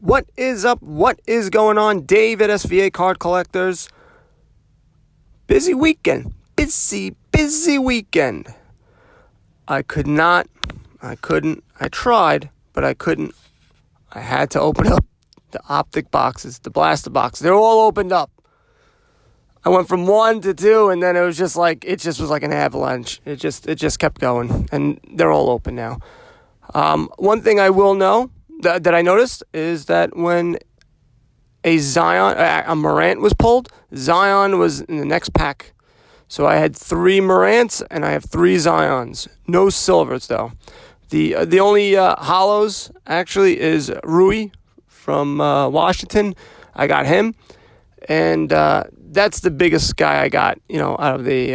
What is up? What is going on? Dave at SVA Card Collectors. Busy weekend. Busy weekend. I couldn't. I tried, but I couldn't. I had to open up the Optic boxes, the blaster boxes. They're all opened up. I went from 1 to 2, and then it just was like an avalanche. It just kept going, and they're all open now. One thing I will know that I noticed is that when a Morant was pulled, Zion was in the next pack. So I had 3 Morants and I have 3 Zions. No silvers though. The only hollows actually is Rui from Washington. I got him, and that's the biggest guy I got, out of the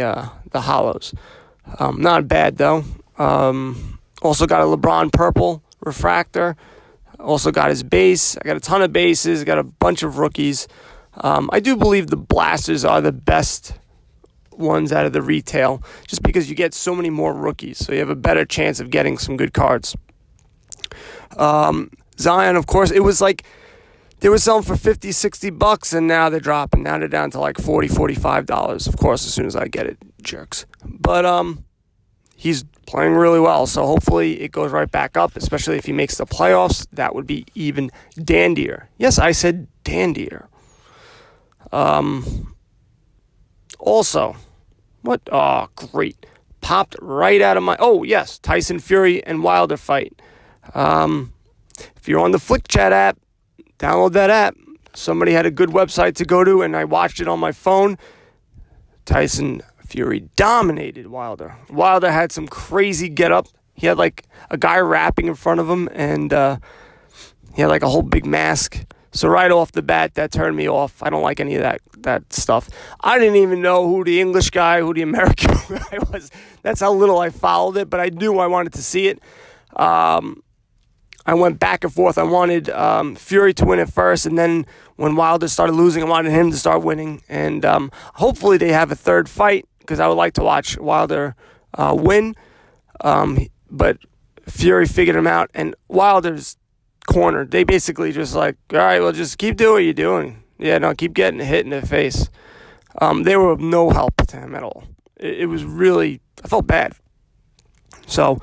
hollows. Not bad though. Also got a LeBron purple refractor. Also got his base. I got a ton of bases. Got a bunch of rookies. I do believe the blasters are the best ones out of the retail, just because you get so many more rookies, so you have a better chance of getting some good cards. Zion, of course, it was like they were selling for $50-$60, and now they're dropping. Now they're down to like $40-$45. Of course, as soon as I get it, jerks. But he's playing really well, so hopefully it goes right back up, especially if he makes the playoffs. That would be even dandier. Yes, I said dandier. Also, what? Oh, great. Popped right out of my... Oh, yes, Tyson Fury and Wilder fight. If you're on the Flick Chat app, download that app. Somebody had a good website to go to, and I watched it on my phone. Tyson Fury dominated Wilder. Wilder had some crazy get-up. He had like a guy rapping in front of him, and he had like a whole big mask. So right off the bat, that turned me off. I don't like any of that stuff. I didn't even know who the English guy, who the American guy was. That's how little I followed it, but I knew I wanted to see it. I went back and forth. I wanted Fury to win it first, and then when Wilder started losing, I wanted him to start winning. And hopefully they have a third fight, because I would like to watch Wilder win. But Fury figured him out, and Wilder's cornered. They basically just like, all right, well, just keep doing what you're doing. Yeah, no, keep getting hit in the face. They were of no help to him at all. It was really, I felt bad. So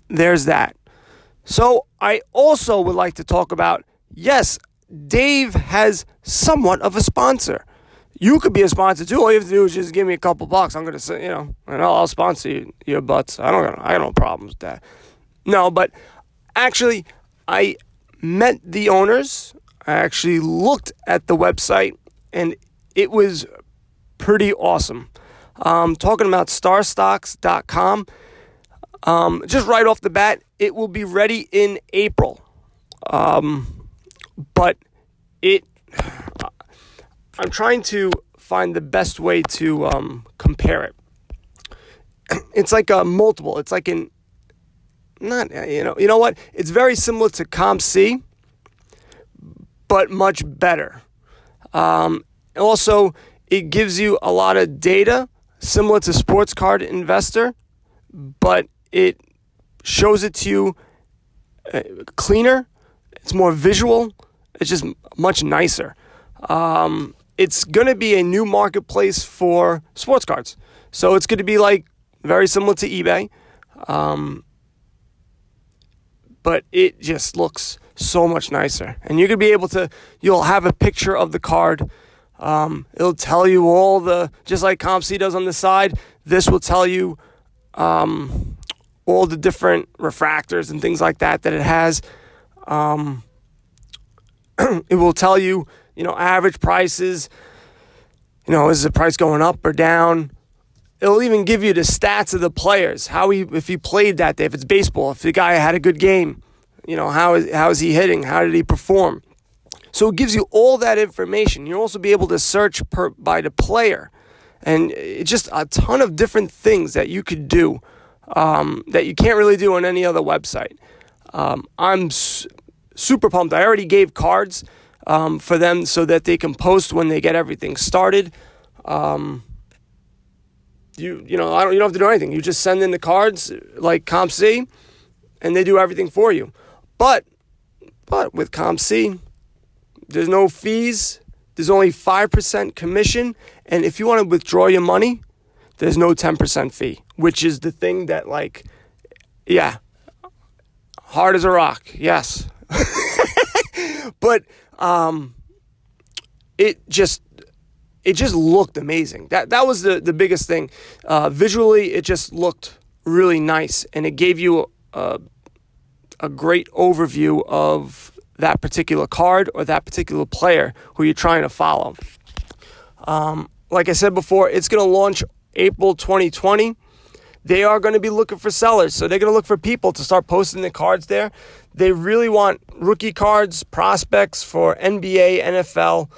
there's that. So I also would like to talk about, yes, Dave has somewhat of a sponsor. You could be a sponsor too. All you have to do is just give me a couple bucks. I'm going to say, and I'll sponsor your butts. I got no problems with that. No, but actually, I met the owners. I actually looked at the website, and it was pretty awesome. Talking about starstocks.com. Just right off the bat, it will be ready in April. But I'm trying to find the best way to compare it. It's like a multiple. It's like you know what? It's very similar to Comp C, but much better. Also, it gives you a lot of data, similar to Sports Card Investor, but it shows it to you cleaner. It's more visual. It's just much nicer. It's going to be a new marketplace for sports cards. So it's going to be like very similar to eBay. But it just looks so much nicer. And you're going to be able to, you'll have a picture of the card. It'll tell you just like Comp C does on the side, this will tell you all the different refractors and things like that it has. It will tell you, average prices, is the price going up or down? It'll even give you the stats of the players, if he played that day, if it's baseball, if the guy had a good game, how is he hitting? How did he perform? So it gives you all that information. You'll also be able to search by the player. And it's just a ton of different things that you could do that you can't really do on any other website. I'm super pumped. I already gave cards for them so that they can post when they get everything started. You don't have to do anything. You just send in the cards like Comp C, and they do everything for you. But But with ComC, there's no fees. There's only 5% commission. And if you want to withdraw your money, there's no 10% fee, which is the thing that, like, yeah, hard as a rock, yes. But it just looked amazing. That was the biggest thing. Visually, it just looked really nice, and it gave you a great overview of that particular card or that particular player who you're trying to follow. Like I said before, it's going to launch April 2020. They are going to be looking for sellers, so they're going to look for people to start posting their cards there. They really want rookie cards, prospects for NBA, NFL,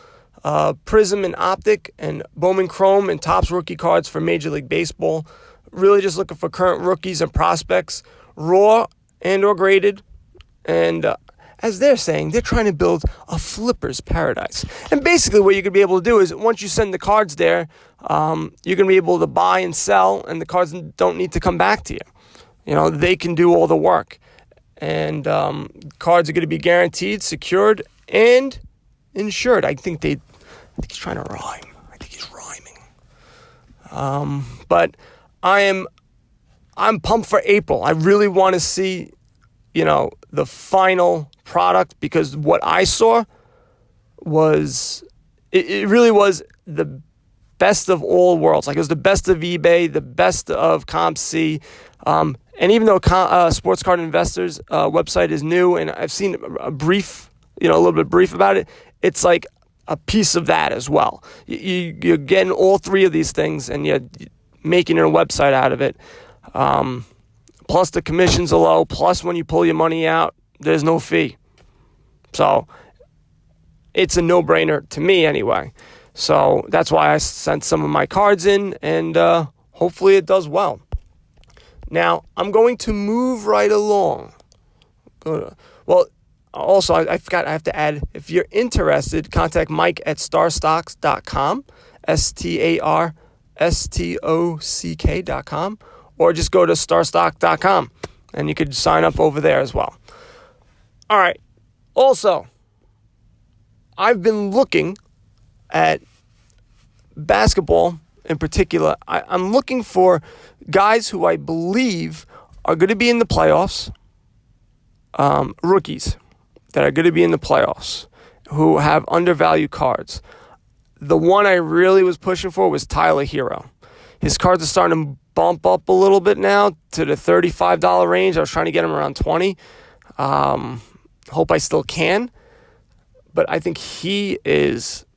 Prism and Optic, and Bowman Chrome and Topps rookie cards for Major League Baseball. Really just looking for current rookies and prospects, raw and or graded. And as they're saying, they're trying to build a flipper's paradise. And basically what you're going to be able to do is once you send the cards there, you're going to be able to buy and sell, and the cards don't need to come back to you. You know, they can do all the work. And cards are going to be guaranteed, secured, and insured. I think he's trying to rhyme. I think he's rhyming. But I'm pumped for April. I really want to see, the final product, because what I saw was, it really was the best of all worlds. Like, it was the best of eBay, the best of ComC. And even though Sports Card Investors website is new, and I've seen a brief, a little bit brief about it, it's like a piece of that as well. You're getting all three of these things, and you're making a website out of it. Plus the commissions are low. Plus when you pull your money out, there's no fee. So it's a no-brainer to me anyway. So that's why I sent some of my cards in, and hopefully it does well. Now, I'm going to move right along. Well, also, I forgot, I have to add, if you're interested, contact Mike at starstock.com, StarStock.com, or just go to starstock.com, and you could sign up over there as well. All right. Also, I've been looking at basketball in particular. I'm looking for guys who I believe are going to be in the playoffs, rookies that are going to be in the playoffs, who have undervalued cards. The one I really was pushing for was Tyler Hero. His cards are starting to bump up a little bit now to the $35 range. I was trying to get him around $20. Hope I still can. But I think he is,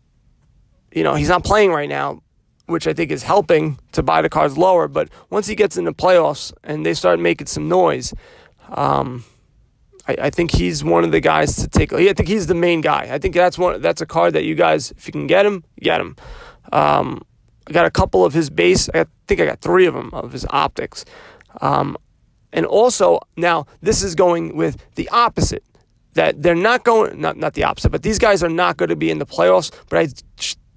he's not playing right now, which I think is helping to buy the cards lower. But once he gets in the playoffs and they start making some noise, I think he's one of the guys to take. I think he's the main guy. I think that's a card that you guys, if you can get him, get him. I got a couple of his base. I think I got 3 of them of his optics. And also, now this is going with the opposite. That they're not going, not the opposite, but these guys are not going to be in the playoffs, but I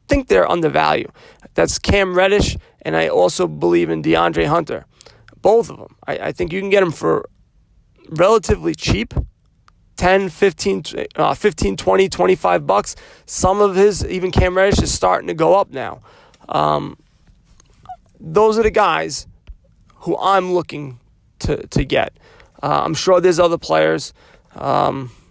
think they're undervalued. That's Cam Reddish, and I also believe in DeAndre Hunter. Both of them. I think you can get them for relatively cheap, 10, 15, 20, $25. Some of his, even Cam Reddish, is starting to go up now. Those are the guys who I'm looking to get. I'm sure there's other players.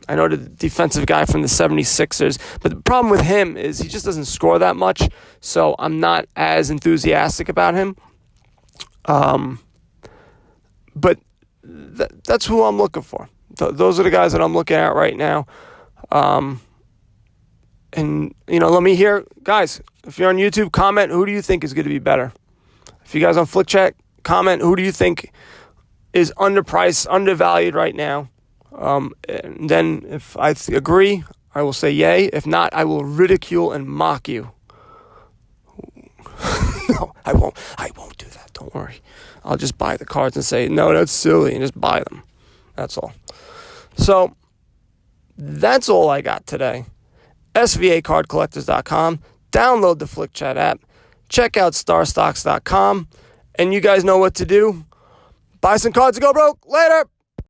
I know the defensive guy from the 76ers, but the problem with him is he just doesn't score that much, so I'm not as enthusiastic about him. But that's who I'm looking for. Those are the guys that I'm looking at right now. And, let me hear, guys, if you're on YouTube, comment, who do you think is going to be better? If you guys on Flick Chat, comment, who do you think is underpriced, undervalued right now? And then if I agree, I will say yay. If not, I will ridicule and mock you. No, I won't do that. Don't worry. I'll just buy the cards and say, no, that's silly, and just buy them. That's all. So that's all I got today. SVAcardcollectors.com. Download the Flick Chat app. Check out starstocks.com. And you guys know what to do. Buy some cards and go broke. Later.